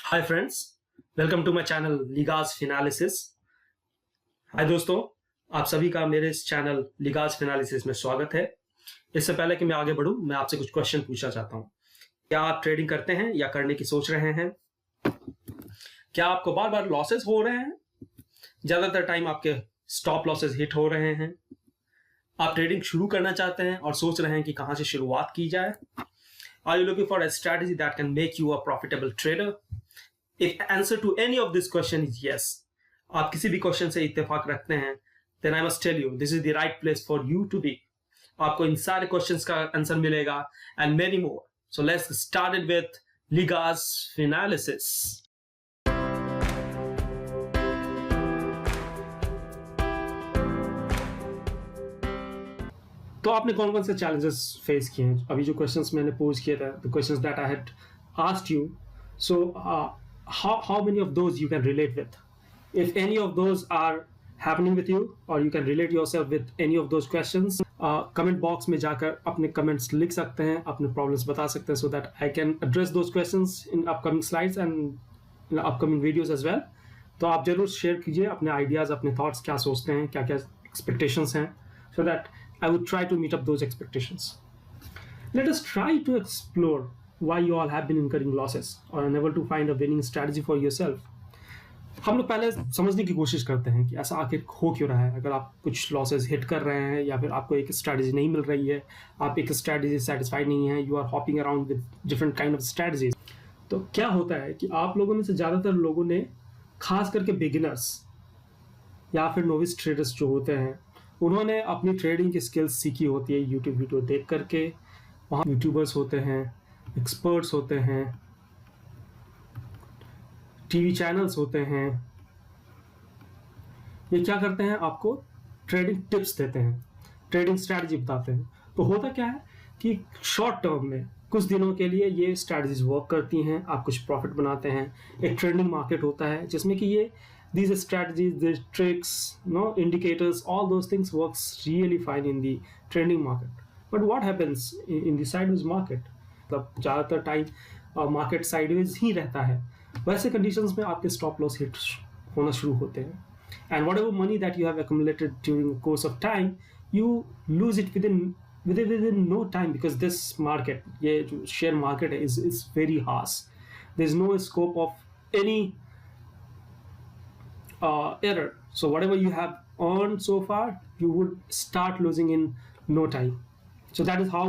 Hi friends, welcome to my channel लीगाज फिनालिसिस। Hi दोस्तों, आप सभी का मेरे इस चैनल लीगाज फिनालिसिस में स्वागत है। इससे पहले कि मैं आगे बढ़ूं, मैं आपसे कुछ क्वेश्चन पूछना चाहता हूं। क्या आप ट्रेडिंग करते हैं या करने की सोच रहे हैं? क्या आपको बार बार लॉसेस हो रहे हैं? ज्यादातर टाइम आपके स्टॉप लॉसेस हिट हो रहे हैं? आप ट्रेडिंग शुरू करना चाहते हैं और सोच रहे हैं कि कहां से शुरुआत की जाए? Are you looking for a strategy that can make you a profitable trader? If answer to any of this question is yes, आप किसी भी क्वेश्चन से इत्तेफाक रखते हैं, then I must tell you this is the right place for you to be. आपको इन सारे questions का आंसर मिलेगा and many more. So let's get started with Leega's Finalysis. तो आपने कौन कौन से चैलेंजेस फेस किए हैं? अभी जो क्वेश्चंस मैंने पोज किए थे, the questions that I had asked you, so how many of those you can relate with? If any of those are happening with you or you can relate yourself with any of those questions, comment box में जाकर अपने comments लिख सकते हैं, अपने problems बता सकते हैं, so that I can address those questions in upcoming slides and in upcoming videos as well. तो आप जरूर शेयर कीजिए अपने आइडियाज, अपने थॉट्स, क्या सोचते हैं, क्या क्या एक्सपेक्टेशंस हैं, so that I would try to meet up those expectations. Let us try to explore why you all have been incurring losses or unable to find a winning strategy for yourself. हम लोग पहले समझने की कोशिश करते हैं कि ऐसा आखिर हो क्यों रहा है। अगर आप कुछ लॉसेस हिट कर रहे हैं या फिर आपको एक स्ट्रैटेजी नहीं मिल रही है, आप एक स्ट्रैटेजी सेटिस्फाइड नहीं है, you are hopping around with different kind of strategies, तो क्या होता है कि आप लोगों में से ज़्यादातर लोगों ने, खास करके बिगिनर्स या फिर नोविस ट्रेडर्स जो होते हैं, उन्होंने अपनी ट्रेडिंग की स्किल्स सीखी होती है यूट्यूब वीडियो देख करके। वहाँ यूट्यूबर्स होते हैं, एक्सपर्ट्स होते हैं, टीवी चैनल्स होते हैं। ये क्या करते हैं? आपको ट्रेडिंग टिप्स देते हैं, ट्रेडिंग स्ट्रैटेजी बताते हैं। तो होता क्या है कि शॉर्ट टर्म में कुछ दिनों के लिए ये स्ट्रैटेजीज वर्क करती हैं, आप कुछ प्रॉफिट बनाते हैं। एक ट्रेडिंग मार्केट होता है जिसमें कि ये these strategies, these tricks, indicators, all those things works really fine in the trading market. But what happens in the sideways market? मतलब ज़्यादातर टाइम मार्केट साइडवेज ही रहता है। वैसे कंडीशंस में आपके स्टॉप लॉस हिट होना शुरू होते हैं, and whatever money that you have accumulated during the course of time, you lose it within no time, because this market, ये जो शेयर मार्केट है, is very harsh. There is no scope of any error. So whatever you have earned so far, you would start losing in no time. So that is how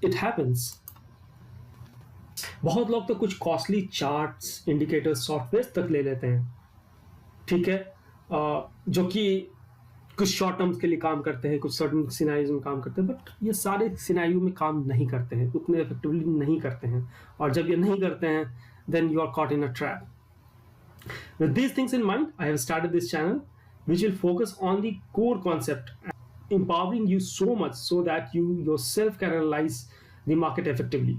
it happens. बहुत लोग तो कुछ costly charts, indicators, software तक ले लेते हैं, ठीक है, जो कि कुछ शॉर्ट टर्म्स के लिए काम करते हैं, कुछ सर्टेन सिनेरियोज में काम करते हैं, बट ये सारे सिनेरियो में काम नहीं करते हैं, उतने इफेक्टिवली नहीं करते हैं। और जब ये नहीं करते हैं, then you are caught in a trap. With these things in mind, I have started this channel which will focus on the core concept, empowering you so much so that you yourself can analyze the market effectively.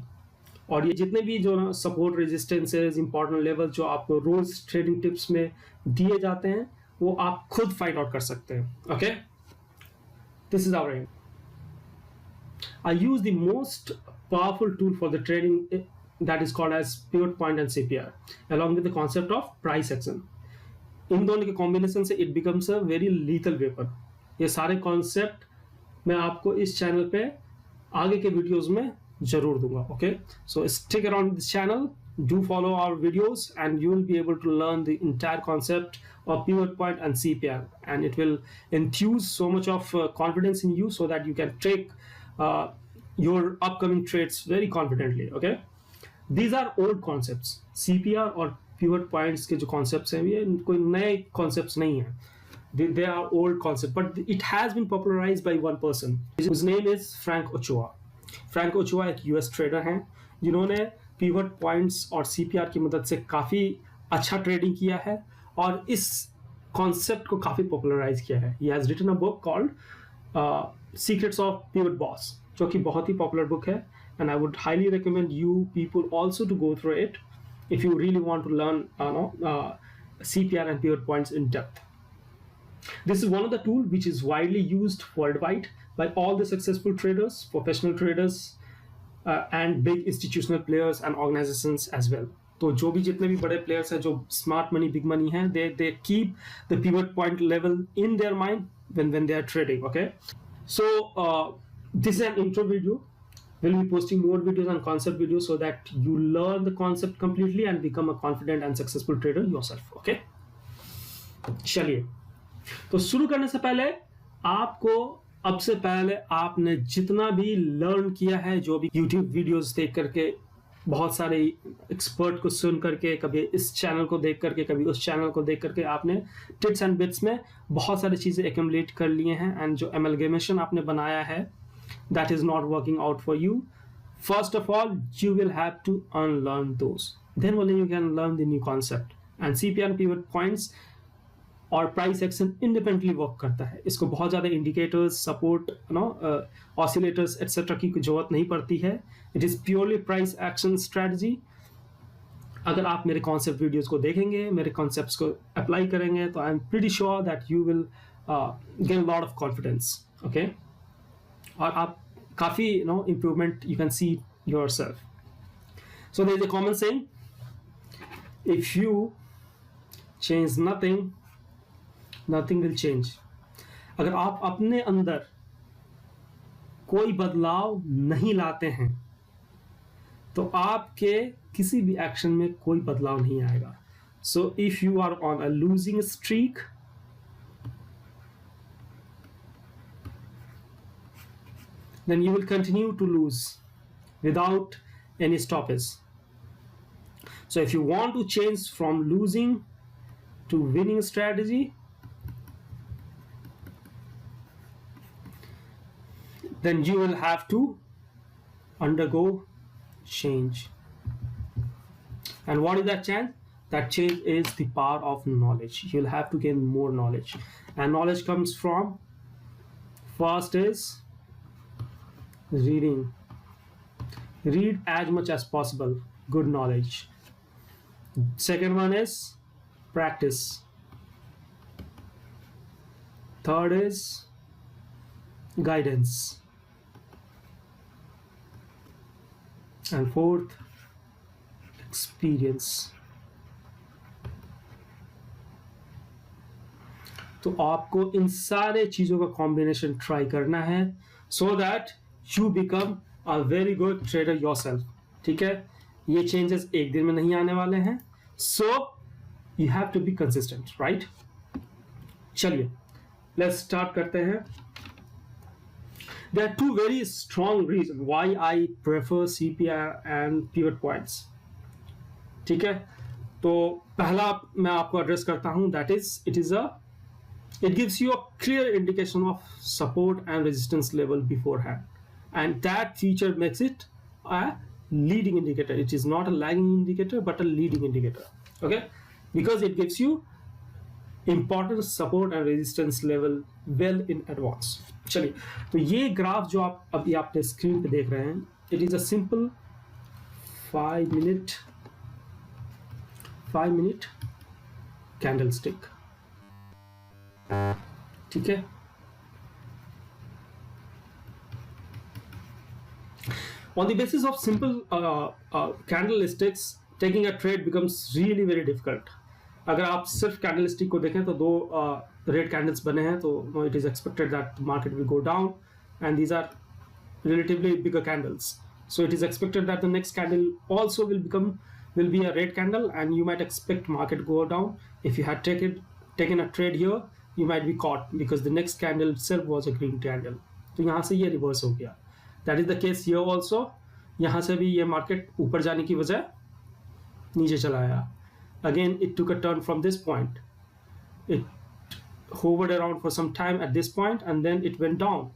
और ये जितने भी जो support, resistances, important level जो आपको रोज trading tips में दिए जाते हैं, वो आप खुद फाइंड आउट कर सकते हैं। Okay, this is our aim. I use the most powerful tool for the trading that is called as pivot point and CPR, along with the concept of price action. इन दोनों के combination से it becomes a very lethal weapon. ये सारे concept मैं आपको इस channel पे आगे के वीडियोस में जरूर दूंगा। Okay, so stick around this channel, do follow our videos, and you will be able to learn the entire concept of pivot point and CPR, and it will infuse so much of confidence in you so that you can take your upcoming trades very confidently. Okay, these are old concepts. CPR और pivot points के जो concepts हैं, ये कोई नए concepts नहीं हैं. They are old concepts, but it has been popularized by one person. His name is Frank Ochoa. Frank Ochoa एक US trader हैं जिन्होंने pivot points और CPR की मदद से काफ़ी अच्छा ट्रेडिंग किया है और इस concept को काफ़ी popularize किया है. He has written a book called Secrets of Pivot Boss, जो कि बहुत ही popular book है. And I would highly recommend you people also to go through it if you really want to learn CPR and pivot points in depth. This is one of the tools which is widely used worldwide by all the successful traders, professional traders, and big institutional players and organizations as well. तो जो भी जितने भी बड़े players हैं, जो smart money, big money हैं, they keep the pivot point level in their mind when they are trading. Okay, so this is an intro video. We'll be posting more videos and concept videos so that you learn the concept completely and become a confident and successful trader yourself. Okay, चलिए, तो शुरू करने से पहले आपको, अब से पहले आपने जितना भी लर्न किया है, जो भी YouTube वीडियोस देख करके, बहुत सारे एक्सपर्ट को सुन करके, कभी इस चैनल को देख करके, कभी उस चैनल को देख करके, आपने टिप्स एंड बिट्स में बहुत सारी चीज़ें एक्यूमुलेट कर लिए हैं, एंड जो एमलगेमेशन आपने बनाया है, that is not working out for you. First of all, you will have to unlearn those, then only you can learn the new concept. And CPR pivot points और price action independently work करता है. इसको बहुत ज़्यादा indicators, support, oscillators etcetera की जरूरत नहीं पड़ती है. It is purely price action strategy. अगर आप मेरे कॉन्सेप्ट वीडियोस को देखेंगे, मेरे कॉन्सेप्ट्स को अप्लाई करेंगे, तो I am pretty sure that you will get lot of confidence. Okay, और आप काफ़ी improvement you can see yourself. So there is a common saying, if you change nothing will change. अगर आप अपने अंदर कोई बदलाव नहीं लाते हैं तो आपके किसी भी एक्शन में कोई बदलाव नहीं आएगा. So if you are on a losing streak, then you will continue to lose without any stoppage. So if you want to change from losing to winning strategy, then you will have to undergo change. And what is that change? That change is the power of knowledge. You'll have to gain more knowledge, and knowledge comes from, first is reading. Read as much as possible, good knowledge. Second one is practice. Third is guidance. And fourth, experience. तो आपको इन सारे चीजों का combination try करना है, so that you become a very good trader yourself. ठीक है, ये चेंजेस एक दिन में नहीं आने वाले हैं, so you have to be consistent, right. चलिए, लेट्स स्टार्ट करते हैं. There are two very strong reasons why I prefer CPR and pivot points. ठीक है, तो पहला मैं आपको एड्रेस करता हूं, that is, it gives you a clear indication of support and resistance level beforehand, and that feature makes it a leading indicator. It is not a lagging indicator but a leading indicator. Okay, because it gives you important support and resistance level well in advance. चलिए, तो ये graph जो आप अभी आपने screen पे देख रहे हैं, it is a simple 5 minute candle stick. ठीक है, on the basis of simple candlesticks, taking a trade becomes really very difficult. अगर आप सिर्फ कैंडलस्टिक को देखें तो दो रेड कैंडल्स बने हैं, तो it is expected that market will go down, and these are relatively bigger candles. So it is expected that the next candle also will be a red candle, and you might expect market go down. If you had taken a trade here, you might be caught because the next candle itself was a green candle. तो यहाँ से ये reverse हो गया. That is the case here also. यहाँ से भी ये मार्केट ऊपर जाने की वजह नीचे चला आया. Again, it took a turn from this point. It hovered around for some time at this point, and then it went down.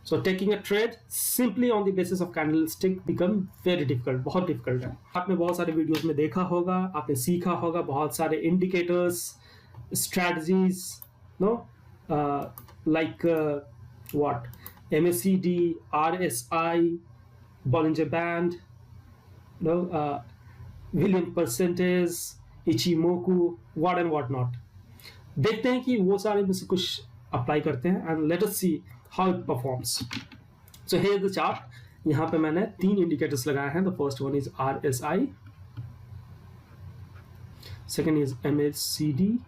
So taking a trade simply on the basis of candlestick become very difficult. बहुत difficult है. आपने बहुत सारे videos में देखा होगा, आपने सीखा होगा बहुत सारे indicators, strategies, like what? MACD, RSI, Bollinger Band, Williams percentage, Ichimoku, what and what not. देखते हैं कि वो सारे में से कुछ अप्लाई करते हैं, and let us see how it performs. So here is the chart. यहाँ पे मैंने 3 indicators लगाए हैं. The first one is RSI, second is MACD,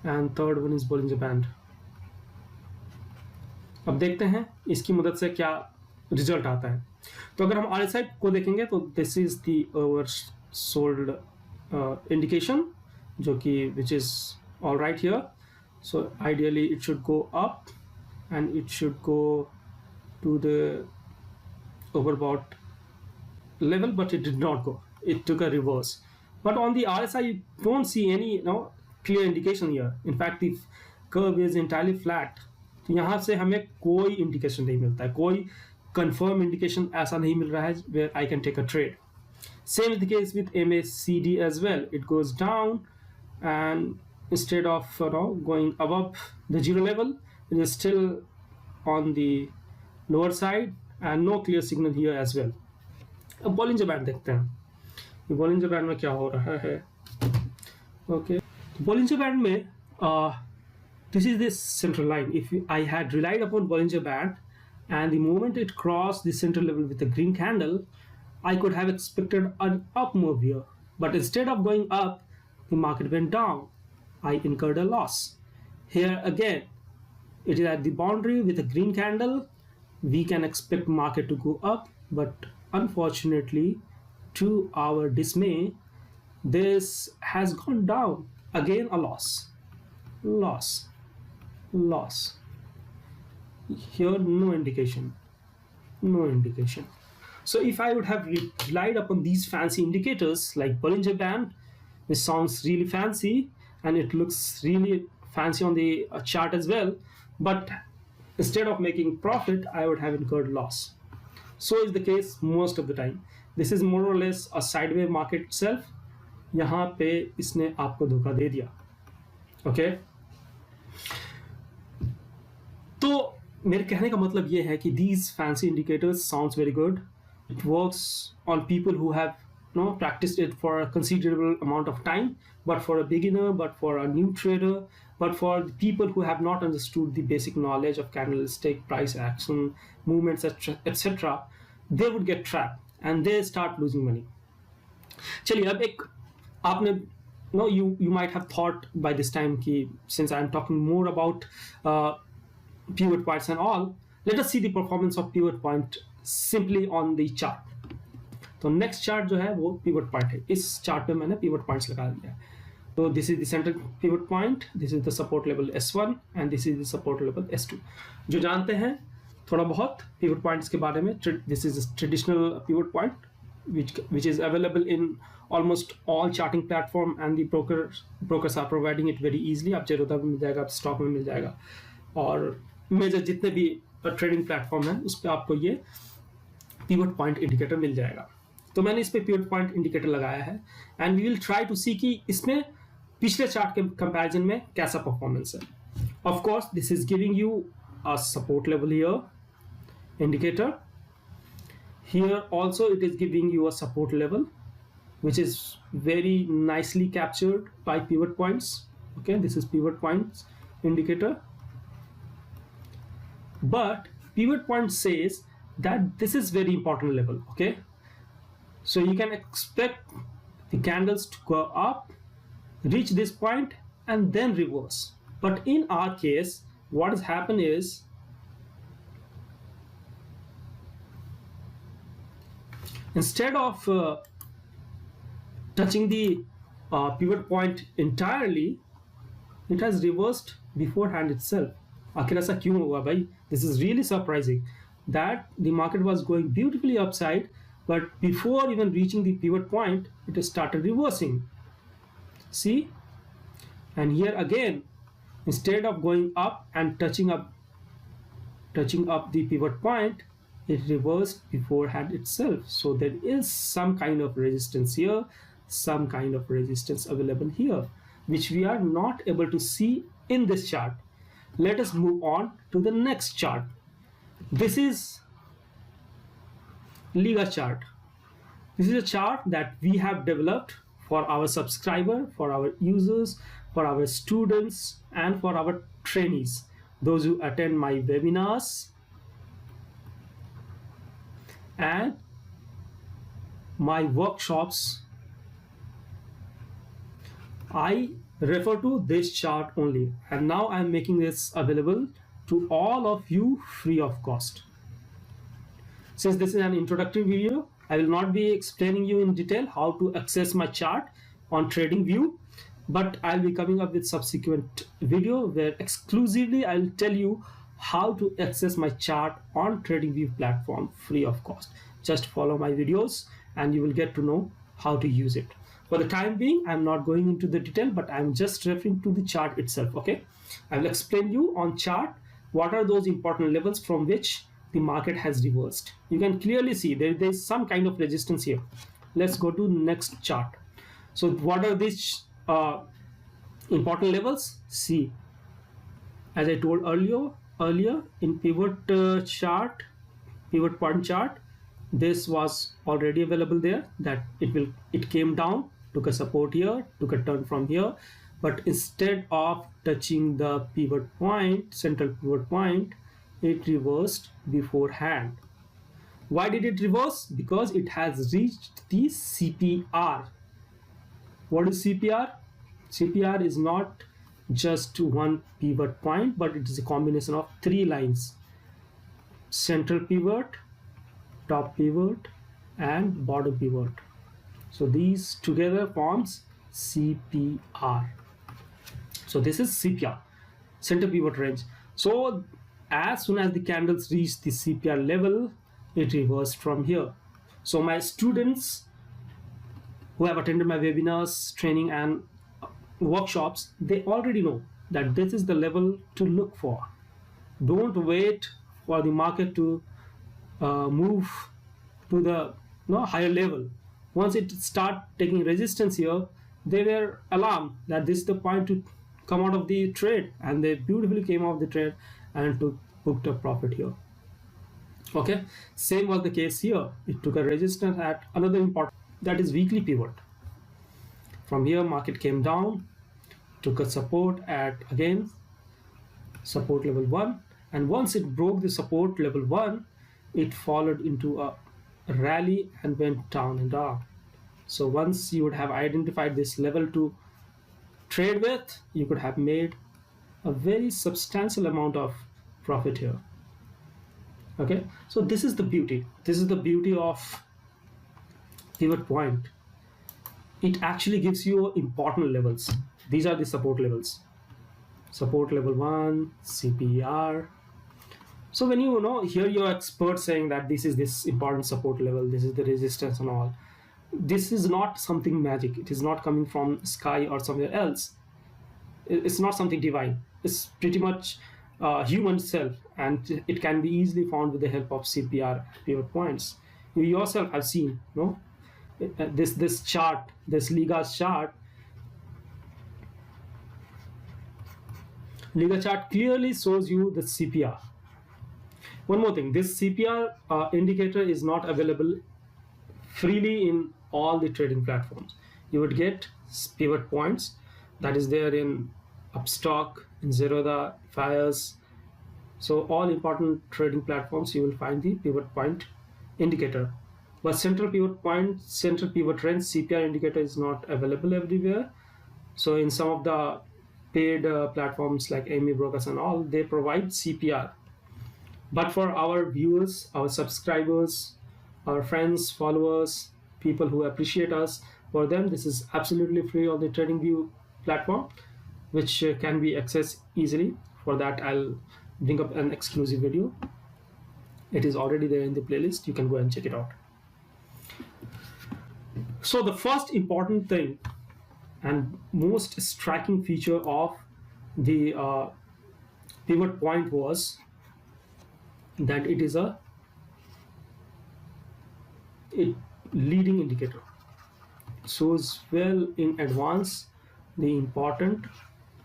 and third one is Bollinger Band. अब देखते हैं इसकी मदद से क्या रिजल्ट आता है। तो अगर हम RSI को देखेंगे तो this is the oversold indication, जो कि which is all right here. So ideally it should go up and it should go to the overbought level, but it did not go. It took a reverse. But on the RSI, you don't see any clear indication here. In fact, the curve is entirely flat. तो यहाँ से हमें कोई indication नहीं मिलता है, कोई confirm indication ऐसा नहीं मिल रहा है where I can take a trade. Same is the case with MACD as well. It goes down, and instead of going above the zero level, it is still on the lower side and no clear signal here as well. अब Bollinger Band देखते हैं। Bollinger Band में क्या हो रहा है? Okay, Bollinger Band में this is this central line. If I had relied upon Bollinger Band and the moment it crossed the central level with a green candle, I could have expected an up move here. But instead of going up, the market went down. I incurred a loss. Here again, it is at the boundary with a green candle. We can expect market to go up, but unfortunately, to our dismay, this has gone down. Again, a loss. Loss. Here, no indication. So if I would have relied upon these fancy indicators like Bollinger Band, which sounds really fancy and it looks really fancy on the chart as well, but instead of making profit, I would have incurred loss. So is the case most of the time. This is more or less a sideways market itself. यहाँ पे इसने आपको धोखा दे दिया। Okay? तो मेरे कहने का मतलब ये है कि these fancy indicators sounds very good. It works on people who have practiced it for a considerable amount of time, but for a beginner, but for a new trader, but for the people who have not understood the basic knowledge of candlestick, price action, movements, etc., they would get trapped and they start losing money. चलिए अब एक आपने you might have thought by this time कि since I am talking more about pivot points and all, let us see the performance of pivot point simply on the chart. तो next chart जो है वो pivot point है। इस chart पे मैंने pivot points लगा दिया है। तो this is the centre pivot point, this is the support level S1 and this is the support level S2। जो जानते हैं थोड़ा बहुत पिवट पॉइंट्स के बारे में, this is traditional pivot point which is available in almost all charting platform and the brokers are providing it very easily. आप जेरोदा में मिल जाएगा, आप स्टॉक में मिल जाएगा, और मेजर जितने भी ट्रेडिंग प्लेटफॉर्म है उस पर आपको ये पिवट पॉइंट इंडिकेटर मिल जाएगा। तो मैंने इस पे पिवट पॉइंट इंडिकेटर लगाया है and we will try to see कि इसमें पिछले चार्ट के कंपैरिजन में कैसा परफॉर्मेंस है। Of course this is giving you a support level here indicator, here also it is giving you a support level which is very nicely captured by pivot points. Okay, this is pivot points indicator, but pivot point says that this is very important level. Okay, so you can expect the candles to go up, reach this point and then reverse. But in our case what has happened is instead of touching the pivot point entirely, it has reversed beforehand itself. आखिर ऐसा क्यों हुआ भाई? This is really surprising that the market was going beautifully upside, but before even reaching the pivot point, it started reversing. See? And here again, instead of going up and touching up the pivot point, it reversed beforehand itself. So there is some kind of resistance here, some kind of resistance available here, which we are not able to see in this chart. Let us move on to the next chart. This is Leega chart. This is a chart that we have developed for our subscriber, for our users, for our students, and for our trainees, those who attend my webinars and my workshops I refer to this chart only, and now I'm making this available to all of you free of cost. Since this is an introductory video, I will not be explaining you in detail how to access my chart on TradingView, but I'll be coming up with subsequent video where exclusively I'll tell you how to access my chart on TradingView platform free of cost. Just follow my videos and you will get to know how to use it. For the time being, I'm not going into the detail, but I'm just referring to the chart itself. Okay, I will explain you on chart what are those important levels from which the market has reversed. You can clearly see there's some kind of resistance here. Let's go to next chart. So what are these important levels? See, as I told earlier in pivot point chart, this was already available there, that it came down, took a support here, took a turn from here, but instead of touching the pivot point, central pivot point, it reversed beforehand. Why did it reverse? Because it has reached the CPR. What is CPR? CPR is not just one pivot point, but it is a combination of three lines: central pivot, top pivot, and bottom pivot. So these together forms CPR. So this is CPR, center pivot range. So as soon as the candles reach the CPR level, it reversed from here. So my students who have attended my webinars, training, and workshops, they already know that this is the level to look for. Don't wait for the market to move to the higher level. Once it start taking resistance here, they were alarmed that this is the point to come out of the trade, and they beautifully came out of the trade and booked a profit here. Okay, same was the case here. It took a resistance at another important, that is weekly pivot. From here market came down, took a support at again support level 1, and once it broke the support level 1, it followed into a rally and went down and down. So once you would have identified this level to trade with, you could have made a very substantial amount of profit here. Okay, so this is the beauty. This is the beauty of pivot point. It actually gives you important levels. These are the support levels. Support level 1, CPR. So when you hear your expert saying that this is this important support level, this is the resistance and all, this is not something magic. It is not coming from sky or somewhere else. It's not something divine. It's pretty much human self, and it can be easily found with the help of CPR pivot points. You yourself have seen, this chart, this Leega's chart. Leega chart clearly shows you the CPR. One more thing, this CPR indicator is not available freely in all the trading platforms. You would get pivot points that is there in Upstock, in Zerodha, Fires. So all important trading platforms, you will find the pivot point indicator. But central pivot point, central pivot range, CPR indicator is not available everywhere. So in some of the paid platforms like Amy Brokers and all, they provide CPR. But for our viewers, our subscribers, our friends, followers, people who appreciate us, for them this is absolutely free on the TradingView platform, which can be accessed easily. For that, I'll bring up an exclusive video. It is already there in the playlist. You can go and check it out. So the first important thing and most striking feature of the pivot point was that it is a leading indicator. It shows well in advance the important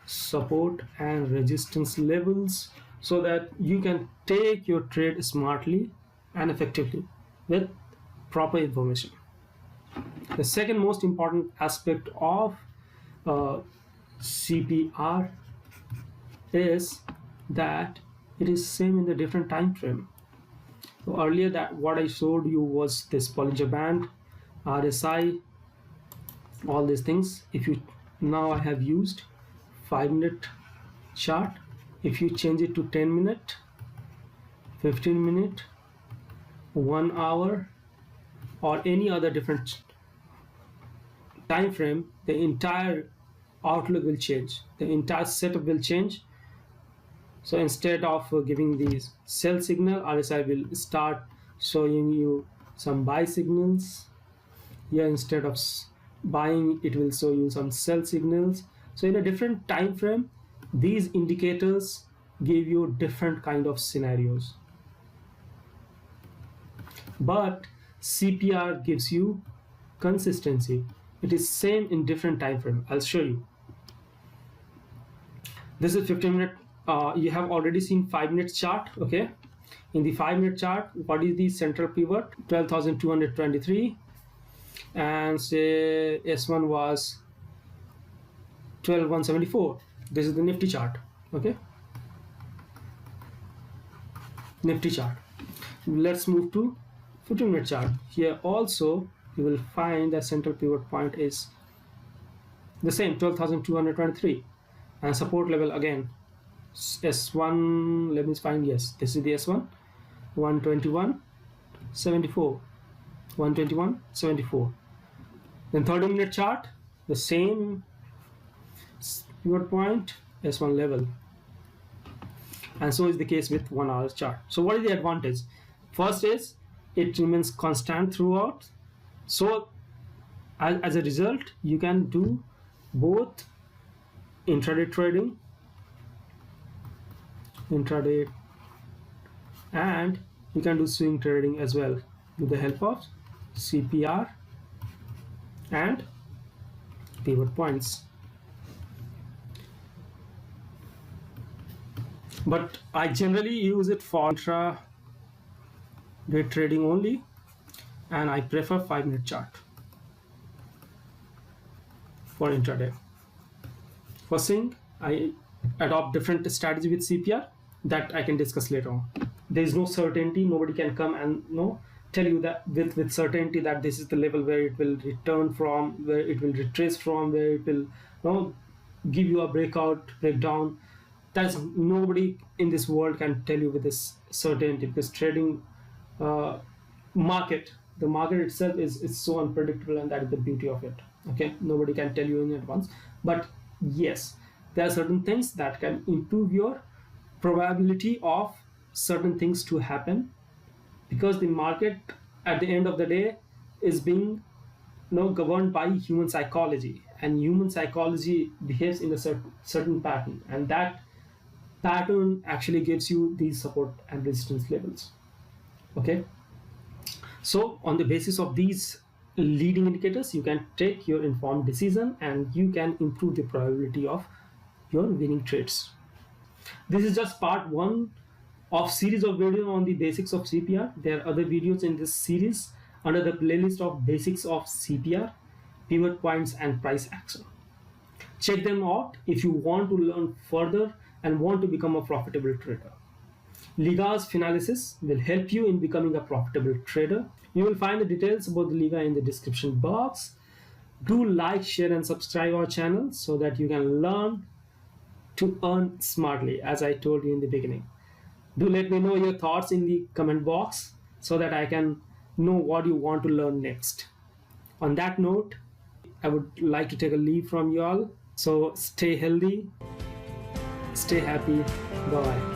support and resistance levels, so that you can take your trade smartly and effectively with proper information. The second most important aspect of CPR is that it is same in the different time frame. So earlier, that what I showed you was this Bollinger Band, RSI, all these things. If you now I have used 5-minute chart. If you change it to 10-minute, 15-minute, 1 hour, or any other different time frame, the entire outlook will change, the entire setup will change. So instead of giving these sell signal, RSI will start showing you some buy signals. Here, instead of buying, it will show you some sell signals. So in a different time frame, these indicators give you different kind of scenarios. But CPR gives you consistency. It is same in different time frame. I'll show you. This is 15-minute. You have already seen 5-minute chart. Okay, in the 5-minute chart, what is the central pivot? 12,223, and say S1 was 12,174. This is the Nifty chart. Okay, Nifty chart. Let's move to 15-minute chart. Here also you will find that central pivot point is the same, 12,223, and support level again S1. Let me find, yes, this is the S1, 121.74, 121.74. Then 30-minute chart, the same pivot point, S1 level, and so is the case with 1 hour chart. So what is the advantage? First is it remains constant throughout. So as a result, you can do both intraday trading, and you can do swing trading as well with the help of CPR and pivot points. But I generally use it for intraday trading only, and I prefer 5-minute chart for intraday. For swing, I adopt different strategy with CPR that I can discuss later on. There is no certainty. Nobody can come and tell you that with certainty that this is the level where it will return from, where it will retrace from, where it will give you a breakdown. That's nobody in this world can tell you with this certainty, because trading market, the market itself is so unpredictable, and that is the beauty of it. Okay, nobody can tell you in advance. But yes, there are certain things that can improve your probability of certain things to happen, because the market at the end of the day is being governed by human psychology, and human psychology behaves in a certain pattern, and that pattern actually gives you these support and resistance levels. Okay, so on the basis of these leading indicators, you can take your informed decision, and you can improve the probability of your winning trades. This is just part 1 of series of videos on the basics of CPR. There are other videos in this series under the playlist of basics of CPR, pivot points, and price action. Check them out if you want to learn further and want to become a profitable trader. Leega's Finalysis will help you in becoming a profitable trader. You will find the details about the Leega in the description box. Do like, share, and subscribe our channel so that you can learn to earn smartly, as I told you in the beginning. Do let me know your thoughts in the comment box so that I can know what you want to learn next. On that note, I would like to take a leave from you all. So stay healthy, stay happy, bye-bye.